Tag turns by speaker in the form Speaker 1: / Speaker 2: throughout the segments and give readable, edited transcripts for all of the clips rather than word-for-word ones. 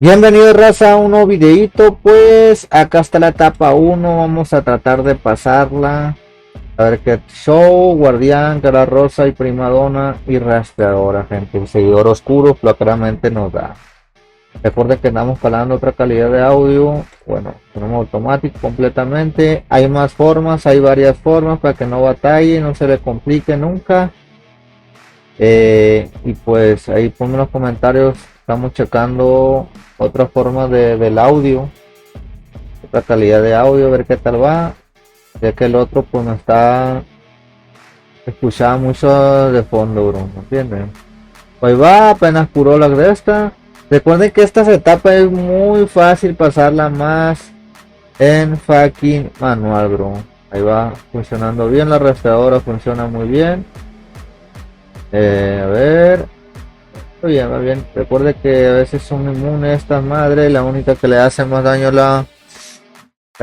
Speaker 1: Bienvenido raza a un nuevo videito. Pues acá está la etapa uno. Vamos a tratar de pasarla. A ver qué show, guardián, cara rosa y primadona y rastreadora, gente. El seguidor oscuro claramente nos da. Recuerden que andamos calando otra calidad de audio. Bueno, tenemos automático completamente. Hay más formas, hay varias formas para que no batalle, no se le complique nunca. Y pues ahí ponme en los comentarios. Estamos checando otra forma del audio, otra calidad de audio, a ver qué tal va. Ya que el otro pues me está escuchando mucho de fondo, bro, ¿me entienden? Ahí va, apenas curó la de esta. Recuerden que esta etapa es muy fácil pasarla más en fucking manual, bro. Ahí va funcionando bien, la rastreadora funciona muy bien. A ver, muy bien, va bien. Recuerde que a veces son inmunes estas madres. La única que le hace más daño a la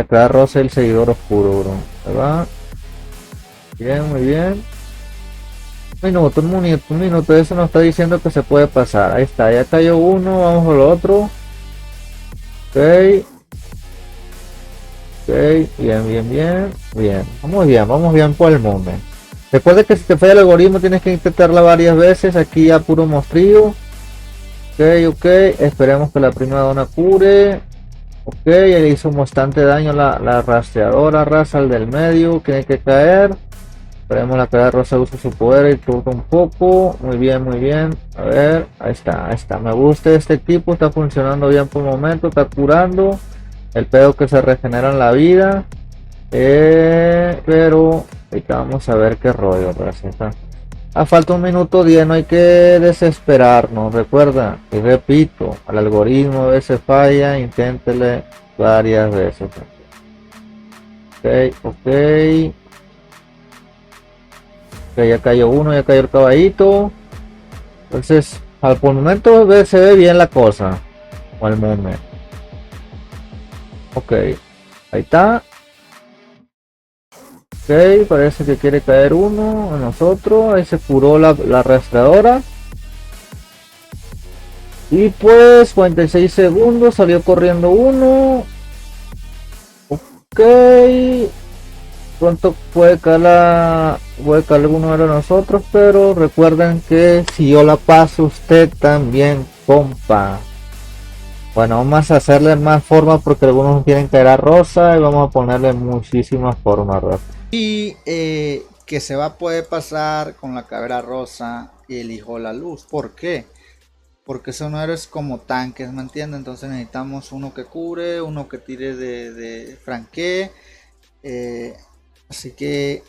Speaker 1: cara rosa y el seguidor oscuro, bro. Ahí va. Bien, muy bien. Un minuto. Eso nos está diciendo que se puede pasar. Ahí está, ya cayó uno. Vamos al otro. Ok. Ok. Bien, bien, bien. Bien. Vamos bien por el momento. Recuerde que si te falla el algoritmo tienes que intentarla varias veces. Aquí a puro mostrío. Ok, ok. Esperemos que la prima dona cure. Ok, le hizo bastante daño la rastreadora, raza, al del medio. Tiene que caer. Esperemos la cara rosa use su poder y turca un poco. Muy bien, muy bien. A ver, ahí está, ahí está. Me gusta este equipo, está funcionando bien por el momento, está curando. El pedo que se regenera en la vida. Pero ahorita vamos a ver qué rollo, raza. A falta un minuto 10, no hay que desesperarnos, recuerda, y repito, al algoritmo a veces falla, inténtele varias veces. Ok, ok. Ok, ya cayó uno, ya cayó el caballito. Entonces, por el momento se ve bien la cosa. O el momento. Ok, ahí está. Ok, parece que quiere caer uno a nosotros. Ahí se curó la rastreadora. Y pues 46 segundos, salió corriendo uno. Ok. Pronto puede caer alguno de nosotros, pero recuerden que si yo la paso, usted también, compa. Bueno, vamos a hacerle más formas porque algunos quieren caer a rosa y vamos a ponerle muchísimas formas, rosa.
Speaker 2: Y que se va a poder pasar con la cabra rosa y el hijo de la luz. ¿Por qué? Porque son héroes como tanques, ¿me entiendes? Entonces necesitamos uno que cure, uno que tire de franque. eh, Así que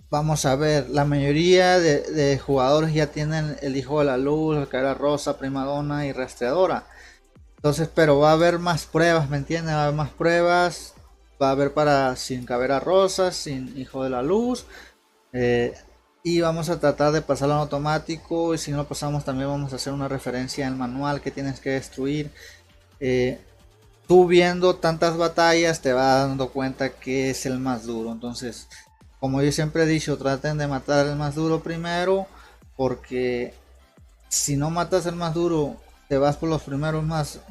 Speaker 2: vamos a ver, la mayoría de jugadores ya tienen el hijo de la luz, la cabra rosa, primadona y rastreadora. Entonces, pero va a haber más pruebas, ¿me entiendes? Va a haber más pruebas. Va a haber para sin cabera rosa, sin hijo de la luz. eh, y vamos a tratar de pasarlo en automático. Y si no lo pasamos, también vamos a hacer una referencia en el manual que tienes que destruir. Eh, Tú viendo tantas batallas, te vas dando cuenta que es el más duro. Entonces, como yo siempre he dicho, traten de matar al más duro primero. Porque si no matas al más duro, te vas por los primeros más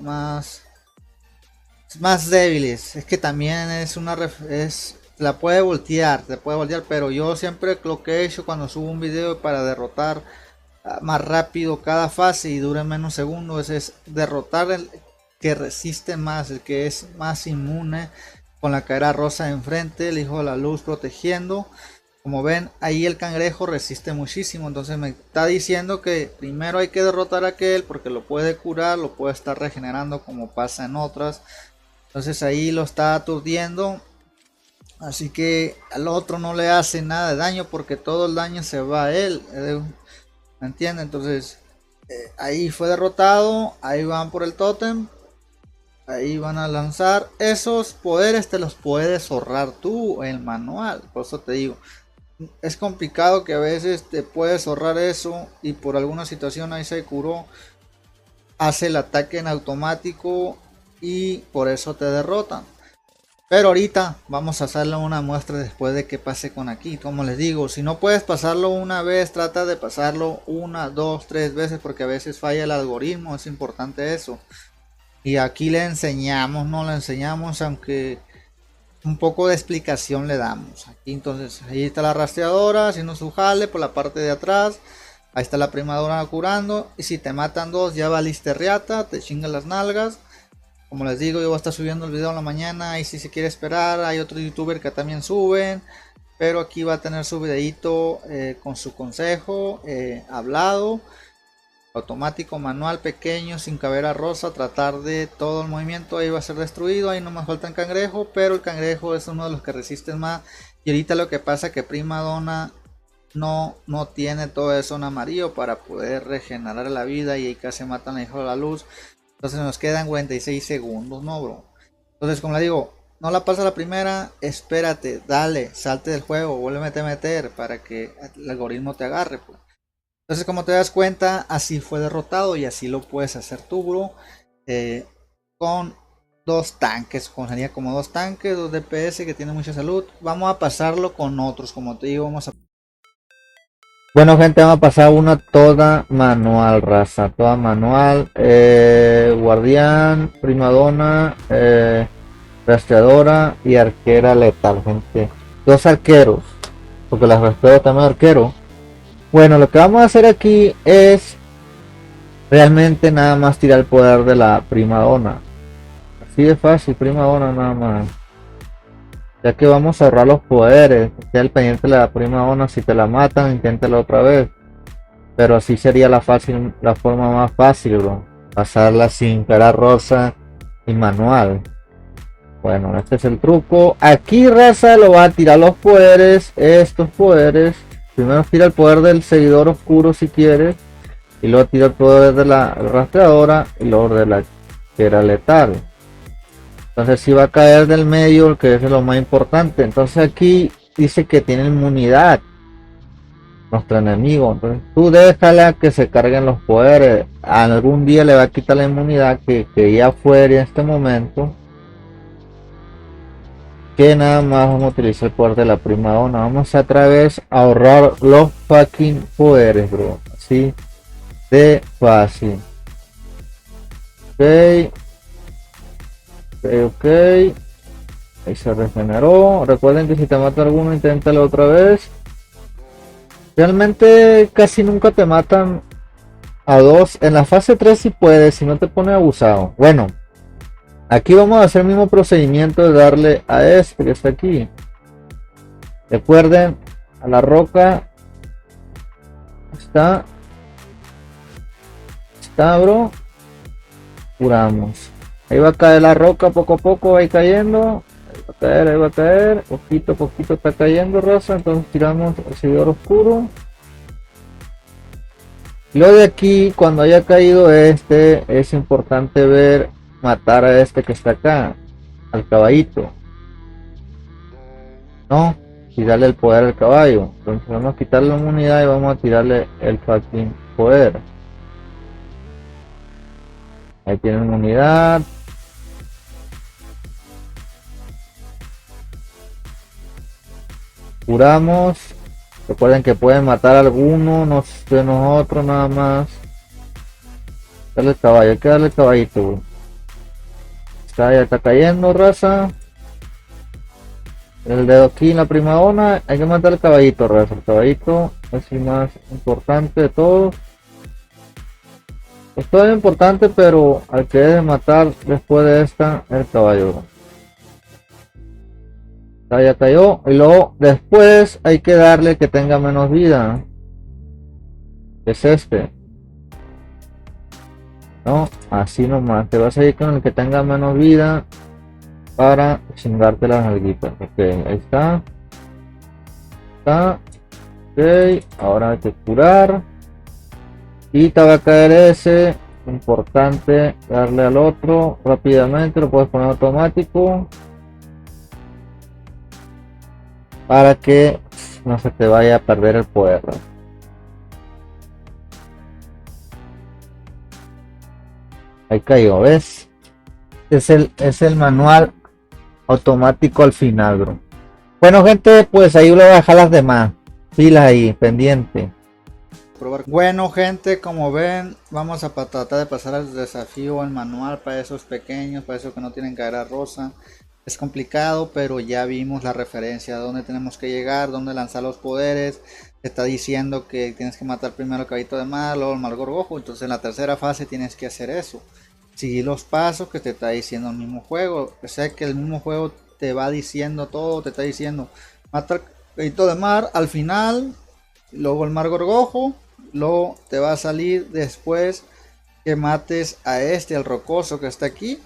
Speaker 2: débiles. Es que también es la puede voltear, te puede voltear, pero yo siempre lo que he hecho cuando subo un video para derrotar más rápido cada fase y dure menos segundos es derrotar el que resiste más, el que es más inmune, con la cadera rosa enfrente, el hijo de la luz protegiendo. Como ven, ahí el cangrejo resiste muchísimo, entonces me está diciendo que primero hay que derrotar a aquel porque lo puede curar, lo puede estar regenerando como pasa en otras. Entonces ahí lo está aturdiendo. Así que al otro no le hace nada de daño porque todo el daño se va a él. ¿Me entiende? Entonces ahí fue derrotado. Ahí van por el tótem. Ahí van a lanzar. Esos poderes te los puedes ahorrar tú en el manual. Por eso te digo. Es complicado que a veces te puedes ahorrar eso. Y por alguna situación ahí se curó. Hace el ataque en automático. Y por eso te derrotan. Pero ahorita vamos a hacerle una muestra después de que pase con aquí. Como les digo, si no puedes pasarlo una vez, trata de pasarlo una, dos, tres veces porque a veces falla el algoritmo. Es importante eso. Y aquí le enseñamos, no le enseñamos, aunque un poco de explicación le damos. Aquí entonces, ahí está la rastreadora haciendo su jale por la parte de atrás. Ahí está la primadona curando. Y si te matan dos, ya valiste riata, te chingan las nalgas. Como les digo, yo voy a estar subiendo el video en la mañana. Y si se quiere esperar, hay otro youtuber que también suben. Pero aquí va a tener su videito con su consejo hablado. Automático, manual, pequeño, sin cabera rosa. Tratar de todo el movimiento. Ahí va a ser destruido. Ahí no más falta el cangrejo. Pero el cangrejo es uno de los que resisten más. Y ahorita lo que pasa es que Primadona no tiene todo eso en amarillo para poder regenerar la vida. Y ahí casi matan a hijo de la luz. Entonces nos quedan 46 segundos, ¿no, bro? Entonces, como le digo, no la pasa la primera, espérate, dale, salte del juego, vuelve a meter para que el algoritmo te agarre, pues. Entonces, como te das cuenta, así fue derrotado y así lo puedes hacer tú, bro. Con dos tanques, sería como dos tanques, dos DPS que tienen mucha salud. Vamos a pasarlo con otros, como te digo, vamos a...
Speaker 1: Bueno, gente, vamos a pasar una toda manual, raza, toda manual. Guardián, primadona, rastreadora y arquera letal, gente. Dos arqueros, porque las rastreadoras también arquero. Bueno, lo que vamos a hacer aquí es realmente nada más tirar el poder de la primadona. Así de fácil, primadona nada más. Ya que vamos a ahorrar los poderes, esté al pendiente de la primadona, si te la matan, inténtalo otra vez. Pero así sería la forma más fácil, bro. Pasarla sin cara rosa y manual. Bueno, este es el truco. Aquí, raza, lo va a tirar los poderes, estos poderes. Primero tira el poder del seguidor oscuro si quieres. Y luego tira el poder de la rastreadora y luego de la que era letal. Entonces si va a caer del medio, que es lo más importante. Entonces aquí dice que tiene inmunidad nuestro enemigo. Entonces tú déjala que se carguen los poderes. Algún día le va a quitar la inmunidad que ya fuera en este momento. Que nada más vamos a utilizar el poder de la primadona. Vamos a otra vez a ahorrar los fucking poderes, bro. Así de fácil. Ok. Ok, ahí se regeneró. Recuerden que si te mata alguno, inténtalo otra vez. Realmente casi nunca te matan a dos. En la fase 3 si puedes, si no te pone abusado. Bueno, aquí vamos a hacer el mismo procedimiento de darle a este que está aquí. Recuerden, a la roca. Está, bro. Curamos. Ahí va a caer la roca poco a poco, va a ir cayendo. Ahí va a caer. Poquito a poquito está cayendo, raza. Entonces tiramos el seguidor oscuro. Lo de aquí, cuando haya caído este, es importante ver, matar a este que está acá. Al caballito. ¿No? Y darle el poder al caballo. Entonces vamos a quitarle la inmunidad y vamos a tirarle el fucking poder. Ahí tiene inmunidad. Curamos. Recuerden que pueden matar a alguno, no de nosotros nada más. Dale el caballo, hay que darle el caballito, güey. Ya está cayendo, raza. El dedo aquí en la primadona. Hay que matar el caballito, raza. El caballito es el más importante de todos. Esto es importante, pero al que debe matar después de esta, el caballo. Ya cayó. Y luego después hay que darle que tenga menos vida. Es este. No, así nomás. Te vas a ir con el que tenga menos vida para chingarte las alguitas. Ok, ahí está. Está. Ok, ahora hay que curar. Y te va a caer ese. Importante darle al otro rápidamente. Lo puedes poner automático. Para que no se te vaya a perder el poder. Ahí cayó, ¿ves? Es el manual automático al final, bro. Bueno, gente, pues ahí le voy a dejar las demás. Pilas ahí, pendiente.
Speaker 2: probar. Bueno gente, como ven, vamos a tratar de pasar el desafío al manual para esos pequeños, para esos que no tienen cadera rosa. Es complicado, pero ya vimos la referencia a dónde tenemos que llegar, dónde lanzar los poderes. Te está diciendo que tienes que matar primero al caballito de mar, luego el mal gorgojo. Entonces en la tercera fase tienes que hacer eso. Seguir los pasos que te está diciendo el mismo juego. O sea que el mismo juego te va diciendo todo, te está diciendo mata al caballito de mar al final, luego el mar gorgojo, luego te va a salir después que mates a este, al rocoso que está aquí.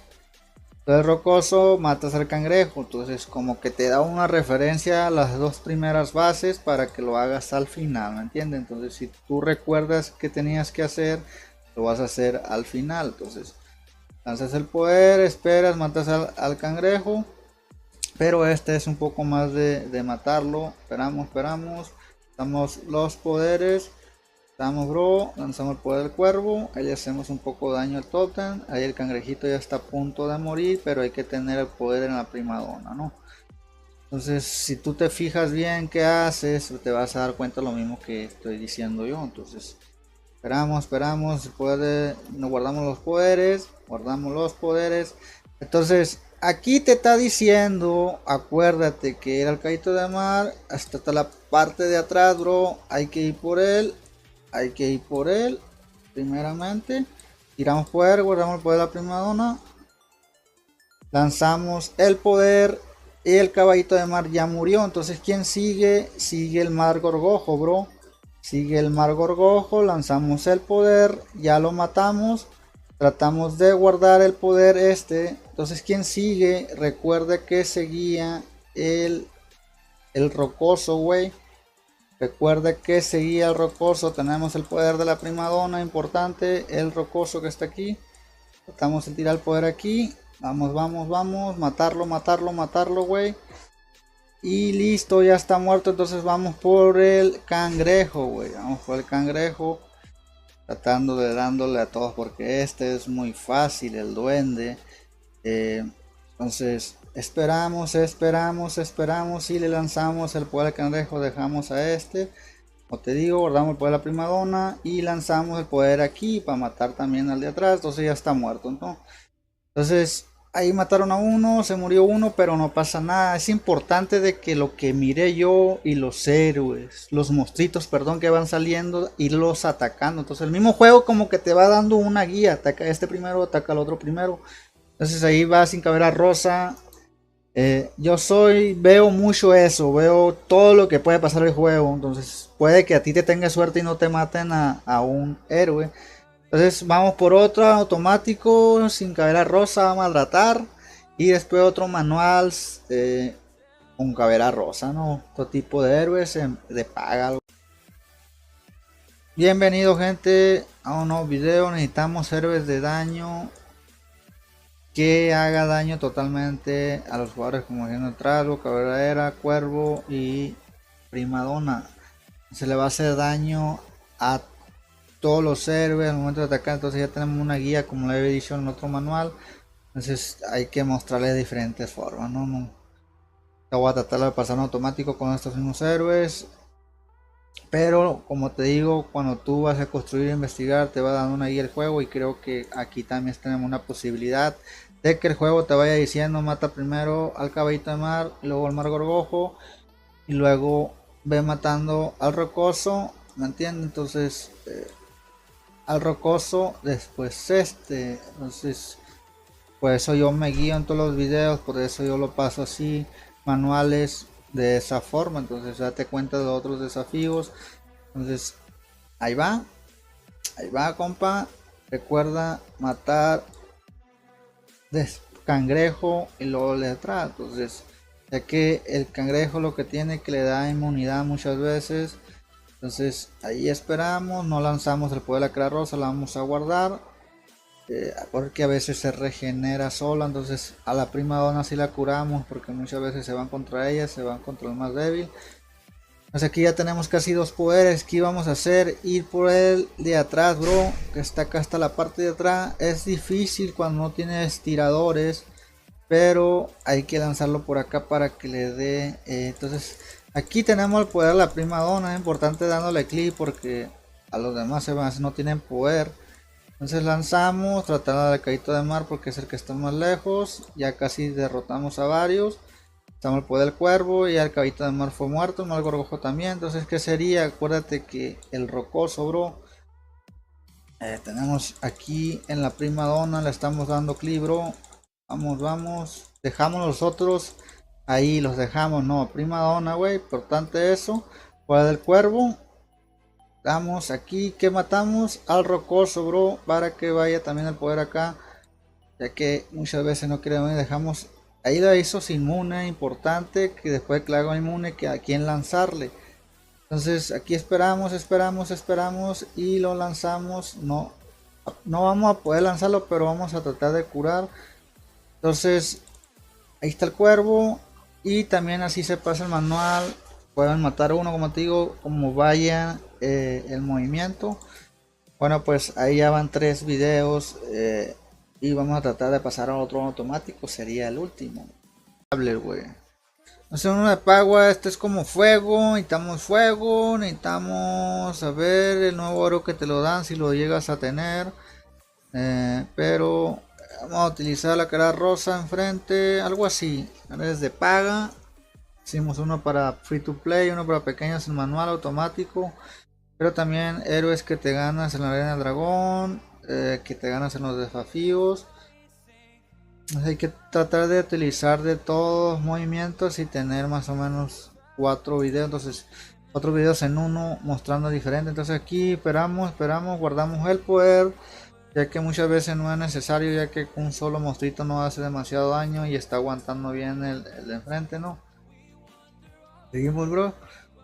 Speaker 2: Entonces rocoso matas al cangrejo, entonces como que te da una referencia a las dos primeras bases para que lo hagas al final, ¿me entiendes? Entonces si tú recuerdas que tenías que hacer, lo vas a hacer al final. Entonces lanzas el poder, esperas, matas al cangrejo, pero este es un poco más de matarlo. Esperamos, damos los poderes. Estamos bro, lanzamos el poder del cuervo, ahí le hacemos un poco de daño al totem, ahí el cangrejito ya está a punto de morir, pero hay que tener el poder en la primadona, ¿no? Entonces si tú te fijas bien qué haces, te vas a dar cuenta lo mismo que estoy diciendo yo. Entonces esperamos, el poder nos guardamos los poderes, entonces aquí te está diciendo, acuérdate que era el caballito de mar, hasta la parte de atrás bro, hay que ir por él. Primeramente tiramos poder, guardamos el poder de la primadona, lanzamos el poder y el caballito de mar ya murió. Entonces ¿quién sigue? Sigue el mar gorgojo, bro. Sigue el mar gorgojo, lanzamos el poder, ya lo matamos, tratamos de guardar el poder este. Entonces ¿quién sigue? Recuerda que seguía el rocoso, güey. Recuerda que seguía el rocoso, tenemos el poder de la primadona, importante, el rocoso que está aquí. Tratamos de tirar el poder aquí, vamos, matarlo, güey. Y listo, ya está muerto, entonces vamos por el cangrejo, güey. Vamos por el cangrejo, tratando de dándole a todos, porque este es muy fácil, el duende. Entonces esperamos y le lanzamos el poder al cangrejo, dejamos a este, como te digo, guardamos el poder de la primadona y lanzamos el poder aquí para matar también al de atrás. Entonces ya está muerto, ¿no? Entonces ahí mataron a uno, se murió uno, pero no pasa nada. Es importante de que lo que miré yo y los héroes, los monstruitos, perdón, que van saliendo, irlos atacando. Entonces el mismo juego como que te va dando una guía, ataca a este primero, ataca al otro primero. Entonces ahí va sin cabera rosa. Veo mucho eso, veo todo lo que puede pasar en el juego. Entonces puede que a ti te tenga suerte y no te maten a un héroe. Entonces vamos por otro automático sin cabera rosa, vamos a tratar. Y después otro manual con cabera rosa, ¿no? Todo tipo de héroes de paga. Bienvenido gente a un nuevo video. Necesitamos héroes de daño que haga daño totalmente a los jugadores, como el Trago, Caballera, Cuervo y Primadona. Se le va a hacer daño a todos los héroes al momento de atacar. Entonces ya tenemos una guía, como le había dicho en otro manual. Entonces hay que mostrarles diferentes formas, ¿no? Voy a tratar de pasar en automático con estos mismos héroes, pero como te digo, cuando tú vas a construir e investigar te va dando una guía el juego, y creo que aquí también tenemos una posibilidad de que el juego te vaya diciendo mata primero al caballito de mar, luego al mar gorgojo y luego ve matando al rocoso, ¿me entiendes? Entonces al rocoso después entonces por eso yo me guío en todos los videos, por eso yo lo paso así, manuales de esa forma. Entonces date cuenta de otros desafíos. Entonces ahí va compa, recuerda matar cangrejo y luego le atrás. Entonces ya que el cangrejo lo que tiene que le da inmunidad muchas veces. Entonces ahí esperamos, no lanzamos el poder de la cara rosa, la vamos a guardar. Porque a veces se regenera sola, entonces a la primadona si la curamos, porque muchas veces se van contra ella, se van contra el más débil. Pues aquí ya tenemos casi dos poderes. ¿Qué vamos a hacer? Ir por el de atrás, bro, que está acá hasta la parte de atrás. Es difícil cuando no tienes tiradores, pero hay que lanzarlo por acá para que le dé. Entonces aquí tenemos el poder de la primadona, es importante dándole clic porque a los demás se van, no tienen poder. Entonces lanzamos, tratar al Arcaíto de Mar porque es el que está más lejos. Ya casi derrotamos a varios. Estamos el poder del cuervo y el Caballito de Mar fue muerto, el mal gorgojo también. Entonces, ¿qué sería? Acuérdate que el rocoso, bro. Tenemos aquí en la prima donna, le estamos dando clic, bro. Vamos, vamos. Dejamos los otros. Ahí los dejamos, no. Prima donna, güey. Importante eso. Poder del cuervo. Damos aquí que matamos al rocoso, bro. Para que vaya también el poder acá. Ya que muchas veces no queremos. Dejamos. Ahí la hizo inmune, importante, que después que la haga inmune, que a quien lanzarle. Entonces aquí esperamos, esperamos, esperamos y lo lanzamos. No, no vamos a poder lanzarlo, pero vamos a tratar de curar. Entonces ahí está el cuervo y también así se pasa el manual. Pueden matar a uno, como te digo, como vaya el movimiento. Bueno, pues ahí ya van 3 videos. Y vamos a tratar de pasar a otro automático. Sería el último. No sé, uno de Pagua. Este es como fuego. Necesitamos fuego. Necesitamos a ver el nuevo oro que te lo dan si lo llegas a tener. Pero vamos a utilizar la cara rosa enfrente. Algo así. Es de paga. Hicimos uno para free to play. Uno para pequeños en manual automático. Pero también héroes que te ganas en la arena del dragón. Que te ganas en los desafíos. Hay que tratar de utilizar de todos los movimientos y tener más o menos 4 videos. Entonces 4 videos en uno mostrando diferente. Entonces aquí esperamos, guardamos el poder. Ya que muchas veces no es necesario, ya que un solo monstruito no hace demasiado daño y está aguantando bien el de enfrente, ¿no? Seguimos, bro.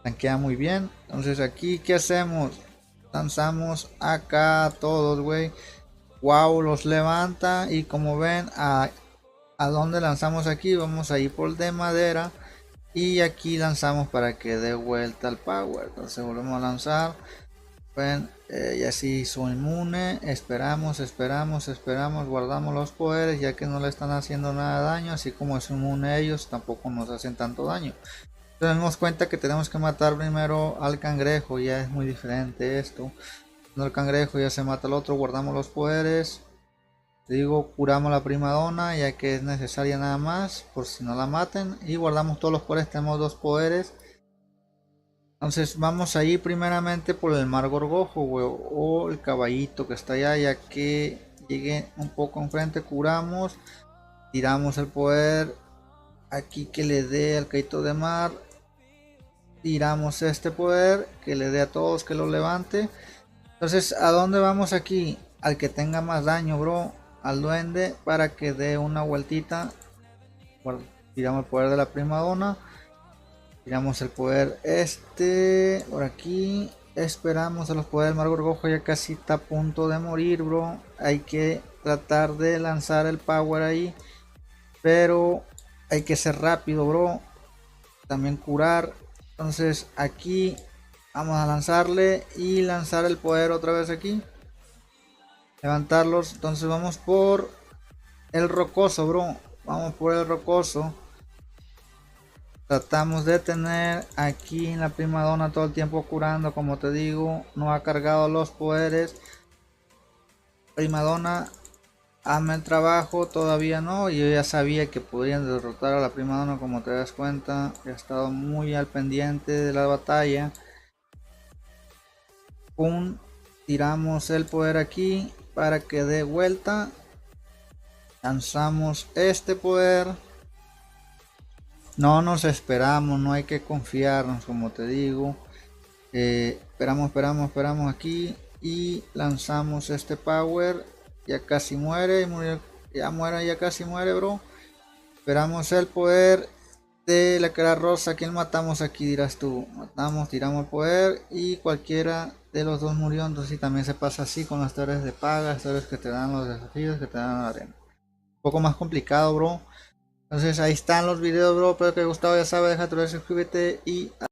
Speaker 2: Tanquea muy bien. Entonces aquí, ¿qué hacemos? Lanzamos acá todos, güey. Wow, los levanta. Y como ven, a donde lanzamos aquí, vamos a ir por de madera. Y aquí lanzamos para que dé vuelta al power. Entonces volvemos a lanzar. Ven, y así hizo inmune. Esperamos, esperamos, esperamos. Guardamos los poderes, ya que no le están haciendo nada de daño. Así como es inmune ellos, tampoco nos hacen tanto daño. Tenemos cuenta que tenemos que matar primero al cangrejo, ya es muy diferente esto. Cuando el cangrejo ya se mata al otro, guardamos los poderes. Digo, curamos la prima donna, ya que es necesaria nada más, por si no la maten. Y guardamos todos los poderes, tenemos 2 poderes. Entonces vamos a ir primeramente por el mar gorgojo, o el caballito que está allá, ya que llegue un poco enfrente, curamos. Tiramos el poder. Aquí que le dé al caíto de mar. Tiramos este poder que le dé a todos, que lo levante. Entonces, ¿a dónde vamos aquí? Al que tenga más daño, bro. Al duende, para que dé una vueltita. Tiramos el poder de la prima donna. Tiramos el poder este por aquí. Esperamos a los poderes del mar gorgojo, ya casi está a punto de morir, bro. Hay que tratar de lanzar el power ahí, pero hay que ser rápido, bro. También curar. Entonces aquí vamos a lanzarle y lanzar el poder otra vez aquí. Levantarlos. Entonces vamos por el rocoso, bro. Vamos por el rocoso. Tratamos de tener aquí en la prima donna todo el tiempo curando, como te digo. No ha cargado los poderes. Prima donna, hazme el trabajo. Todavía no. Yo ya sabía que podrían derrotar a la prima donna, como te das cuenta. He estado muy al pendiente de la batalla. Tiramos el poder aquí para que dé vuelta. Lanzamos este poder. No nos esperamos, no hay que confiarnos, como te digo. Esperamos aquí y lanzamos este power. Ya casi muere, ya casi muere, bro. Esperamos el poder de la cara rosa. ¿Quién matamos aquí? Dirás tú. Matamos, tiramos el poder y cualquiera de los dos murió. Entonces también se pasa así con las torres de paga, las torres que te dan los desafíos, que te dan la arena. Un poco más complicado, bro. Entonces ahí están los videos, bro. Espero que te haya gustado, ya sabes, deja tu like, suscríbete y